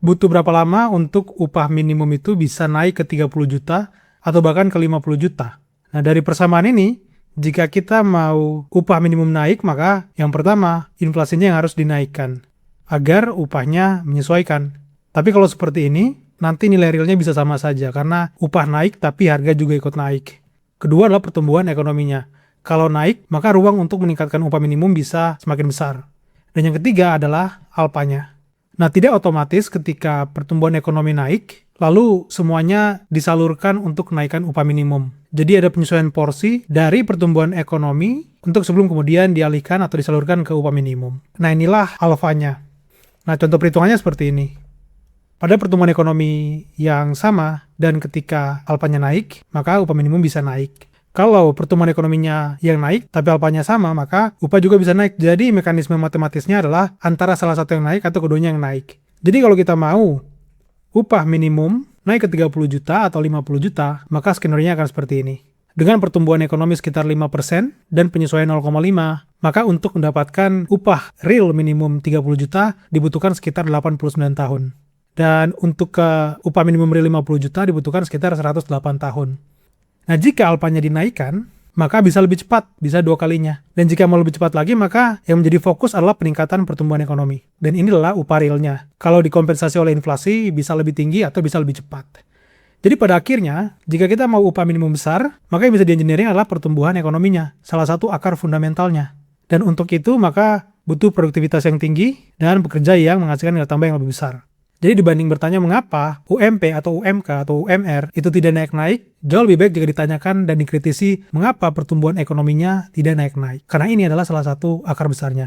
butuh berapa lama untuk upah minimum itu bisa naik ke 30 juta atau bahkan ke 50 juta. Nah, dari persamaan ini, jika kita mau upah minimum naik, maka yang pertama, inflasinya yang harus dinaikkan agar upahnya menyesuaikan. Tapi kalau seperti ini, nanti nilai realnya bisa sama saja karena upah naik tapi harga juga ikut naik. Kedua adalah pertumbuhan ekonominya. Kalau naik, maka ruang untuk meningkatkan upah minimum bisa semakin besar. Dan yang ketiga adalah alpanya. Nah, tidak otomatis ketika pertumbuhan ekonomi naik, lalu semuanya disalurkan untuk kenaikan upah minimum. Jadi ada penyesuaian porsi dari pertumbuhan ekonomi untuk sebelum kemudian dialihkan atau disalurkan ke upah minimum. Nah, inilah alfanya. Nah, contoh perhitungannya seperti ini. Pada pertumbuhan ekonomi yang sama dan ketika alfanya naik, maka upah minimum bisa naik. Kalau pertumbuhan ekonominya yang naik, tapi alfanya sama, maka upah juga bisa naik. Jadi mekanisme matematisnya adalah antara salah satu yang naik atau keduanya yang naik. Jadi kalau kita mau upah minimum naik ke 30 juta atau 50 juta, maka skenario-nya akan seperti ini. Dengan pertumbuhan ekonomi sekitar 5% dan penyesuaian 0,5, maka untuk mendapatkan upah real minimum 30 juta dibutuhkan sekitar 89 tahun. Dan untuk upah minimum real 50 juta dibutuhkan sekitar 108 tahun. Nah, jika alfanya dinaikkan, maka bisa lebih cepat, bisa 2 kalinya. Dan jika mau lebih cepat lagi, maka yang menjadi fokus adalah peningkatan pertumbuhan ekonomi. Dan inilah upah realnya. Kalau dikompensasi oleh inflasi, bisa lebih tinggi atau bisa lebih cepat. Jadi pada akhirnya, jika kita mau upah minimum besar, maka yang bisa di-engineering adalah pertumbuhan ekonominya, salah satu akar fundamentalnya. Dan untuk itu, maka butuh produktivitas yang tinggi dan pekerja yang menghasilkan nilai tambah yang lebih besar. Jadi dibanding bertanya mengapa UMP atau UMK atau UMR itu tidak naik-naik, jauh lebih baik jika ditanyakan dan dikritisi mengapa pertumbuhan ekonominya tidak naik-naik. Karena ini adalah salah satu akar besarnya.